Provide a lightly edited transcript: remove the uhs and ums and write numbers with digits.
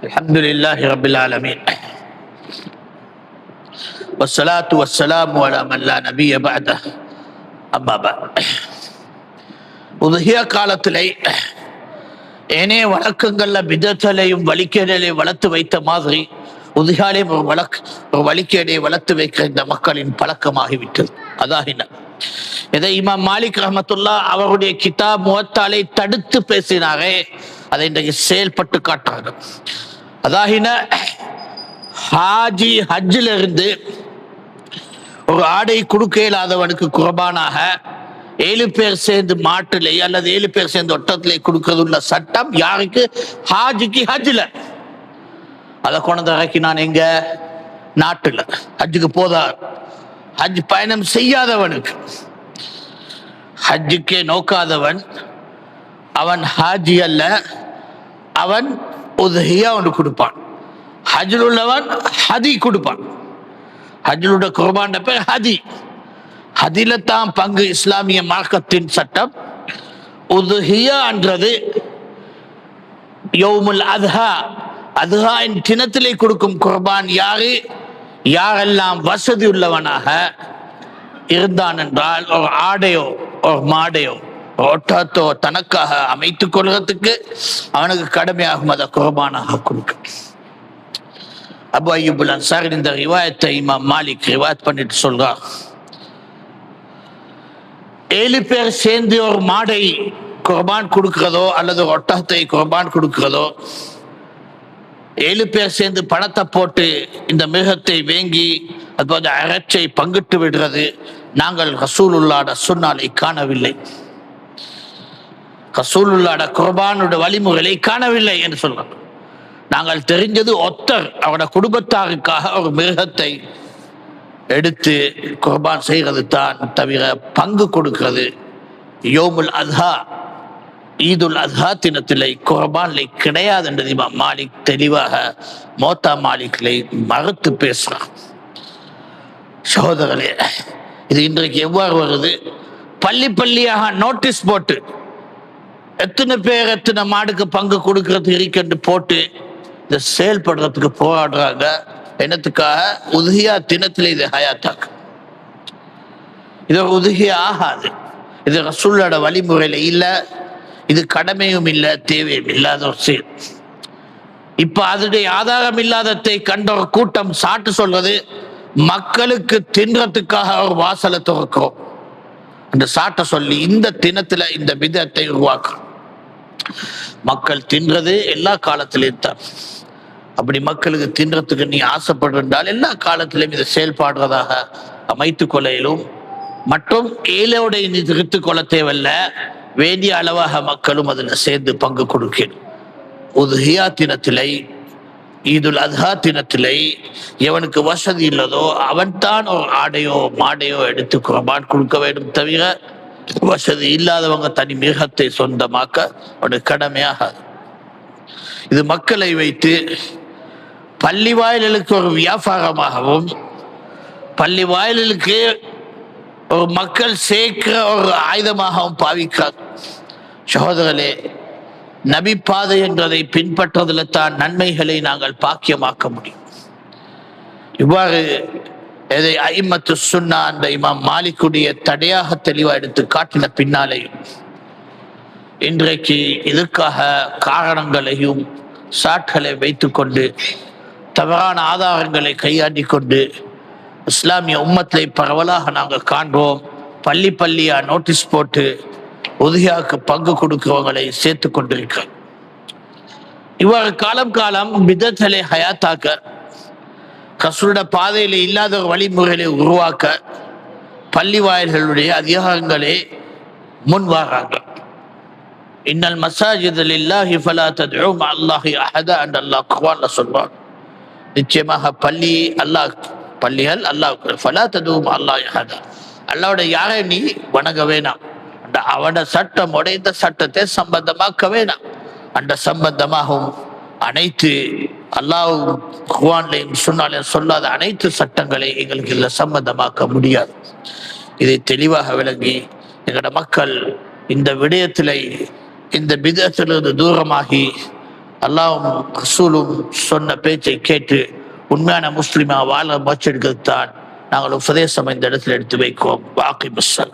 الحمد لله رب العالمين والصلاة والسلام على من لا نبي بعده أما بعد உதுஹிய காலத்திலே ஏனைய வழக்கங்கள்ல பிதத்தலையும் வழிகேடலையும் வளர்த்து வைத்த மாதிரி உதுஹியாலையும் ஒரு வழிகேடை வளர்த்து வைக்க இந்த மக்களின் பழக்கமாகிவிட்டது. அதாகின இதை இமாம் மாலிக் ரஹ்மத்துல்லா அவருடைய கிதாப் முவத்தாலை தடுத்து பேசினாரே, அதை இன்றைக்கு செயல்பட்டு காட்டுறாங்க. அதாகின ஹாஜி ஹஜ்ஜில் இருந்து ஒரு ஆடை கொடுக்க இயலாதவனுக்கு குர்பானாக 7 பேர் சேர்ந்து மாட்டிலே அல்லது 7 பேர் சேர்ந்து ஒட்டத்திலே கொடுக்கறது உள்ள சட்டம் யாருக்கு? ஹாஜிக்கு ஹஜ்ஜில். அதை கொண்டு இறக்கினான் எங்க நாட்டுல. ஹஜ்ஜுக்கு போதார், ஹஜ் பயணம் செய்யாதவனுக்கு, ஹஜ்ஜுக்கே நோக்காதவன் அவன் ஹாஜி அல்ல, அவன் உதுஹியா ஒன்று கொடுப்பான். ஹஜ்ஜில் உள்ளவன் ஹதி கொடுப்பான். ஹஜ்ஜில் உள்ள குர்பான் பேர் ஹதி. ஹதில தான் பங்கு இஸ்லாமிய மார்க்கத்தின் சட்டம். உதுஹியா என்றது யௌமுல் அத்ஹா, அத்ஹாயின் தினத்திலே கொடுக்கும் குர்பான் யாரெல்லாம் வசதி உள்ளவனாக இருந்தான் என்றால் ஒரு ஆடையோ ஒரு மாடையோ ஒட்டத்தோ தனக்காக அமைத்துக் கொள்வதற்கு அவனுக்கு கடமையாகும், அதை குர்பானாக கொடுக்க. அபு அய்யூபுல் அன்சாரி இந்த ரிவாயத்தை இமாம் மாலிக் ரிவாயத் பண்ணிட்டு சொல்றார், 7 பேர் சேர்ந்து ஒரு மாடை குர்பான் கொடுக்கிறதோ அல்லது ஒரு ஒட்டகத்தை குர்பான் கொடுக்கிறதோ, 7 பேர் சேர்ந்து பணத்தை போட்டு இந்த மிருகத்தை வேங்கி அதுபோல அரைச்சை பங்கிட்டு விடுறது நாங்கள் ரசூலுல்லாஹ் சுன்னாலை காணவில்லை, ரசூலுல்லாஹ் குர்பானுடைய வழிமுறைகளை காணவில்லை என்று சொல்றாங்க. நாங்கள் தெரிஞ்சது ஒத்தர் அவரோட குடும்பத்தாருக்காக ஒரு மிருகத்தை எடுத்து குர்பான் செய்கிறது தான் தவிர பங்கு கொடுக்கிறது யோமுல் அத்ஹா ஈதுல் அத்ஹா தினத்திலே குர்பான்லை கிடையாது என்றது இமாம் மாலிக் தெளிவாக மோத்தா மாலிக்லை மறுத்து பேசுறார். சகோதரர்களே, இது இன்றைக்கு எவ்வாறு வருது? பள்ளியாக நோட்டீஸ் போட்டு எத்தனை பேர் எத்தனை மாடுக்கு பங்கு கொடுக்கறது இருக்குன்னு போட்டு இதை செயல்படுறதுக்கு போராடுறாங்க. என்னத்துக்காக? உதுஹியா தினத்திலே இது ஹயாத்தாக்கு. இது ஒரு உதுஹியா ஆகாது, இது ரசூலோட வழிமுறையில இல்ல, இது கடமையும் இல்லை தேவையும் இல்லாத ஒரு செயல். இப்ப அதனுடைய ஆதாரம் இல்லாததை கண்ட ஒரு கூட்டம் சாட்டு சொல்றது மக்களுக்கு தின்றதுக்காக ஒரு வாசலை துறக்கிறோம் என்று சாட்ட சொல்லி இந்த தினத்துல இந்த பிதத்தை உருவாக்கும். மக்கள் தின்றது எல்லா காலத்திலையும் தான். அப்படி மக்களுக்கு தின்றதுக்கு நீ ஆசைப்படுறால் எல்லா காலத்திலையும் இதை செயல்பாடுறதாக அமைத்துக் கொள்ளையிலும் மற்றும் ஏழையோட நீ திருத்துக் கொள்ள தேவையில்ல, வேண்டிய அளவாக மக்களும் அதில் சேர்ந்து பங்கு கொடுக்கணும். உதுஹியா தினத்திலே ஈதுல் அத்ஹா தினத்திலே எவனுக்கு வசதி இல்லதோ அவன் தான் ஒரு ஆடையோ மாடையோ எடுத்து குர்பான் கொடுக்க வேண்டும் தவிர வசதி இல்லாதவங்க தனி மிருகத்தை சொந்தமாக்க அவனுக்கு கடமையாக. இது மக்களை வைத்து பள்ளி வாயிலுக்கு ஒரு வியாபாரமாகவும் பள்ளி வாயிலுக்கு ஒரு மக்கள் சேர்க்கிற ஒரு ஆயுதமாகவும் பாவிக்கிறார். சகோதரர்களே, நபி பாதை என்றதை பின்பற்றதில் தான் நன்மைகளை நாங்கள் பாக்கியமாக்க முடியும். இவ்வாறு எதை அஇம்மத்து சுன்னா அந்த இமாம் மாலிக்குடைய தடையாக தெளிவாக எடுத்து காட்டின பின்னாலேயும் இன்றைக்கு இதற்காக காரணங்களையும் சாட்களை வைத்துக்கொண்டு தவறான ஆதாரங்களை கையாண்டி கொண்டு இஸ்லாமிய உம்மத்தை பரவலாக நாங்கள் காண்போம். பள்ளியா நோட்டீஸ் போட்டு உதுஹியாவுக்கு பங்கு கொடுக்கிறவங்களை சேர்த்து கொண்டிருக்கிறோம். இவ்வாறு காலம் பிதத்தலை ஹயாத்தாக்க, ரசூலுடைய பாதையில இல்லாத ஒரு வழிமுறைகளை உருவாக்க பள்ளி வாயில்களுடைய அதிகாரங்களே முன் வராங்க. இன்னல் மசாஜித லில்லாஹி ஃபலா தத்உ மஅல்லாஹி அஹதா என்று அல்லாஹ் குர்ஆன்ல சொல்றான். நிச்சயமாக பள்ளிகள் அல்லாஹ் ஃபலா தத்உ மஅல்லாஹி அஹதா, அல்லாஹ்வுடைய யாரை நீ வணங்க வேணாம், அவனோட சட்டம் உடைந்த சட்டத்தை சம்பந்தமாக்க வேணாம். அந்த சம்பந்தமாகவும் அனைத்து அல்லாஹ் குர்ஆன்லையும் சுன்னாலையும் சொல்லாத அனைத்து சட்டங்களை எங்களுக்கு இதில் சம்பந்தமாக்க முடியாது. இதை தெளிவாக விளங்கி எங்களோட மக்கள் இந்த விடயத்திலே இந்த பிதத்திலிருந்து தூரமாகி அல்லாஹ்வும் ரசூலும் சொன்ன பேச்சை கேட்டு உண்மையான முஸ்லிமா வாழ முயற்சி எடுக்கிறது தான் நாங்கள் உபதேசம் இந்த இடத்துல எடுத்து வைக்கிறோம். வாக்கி முஸ்ஸலாம்.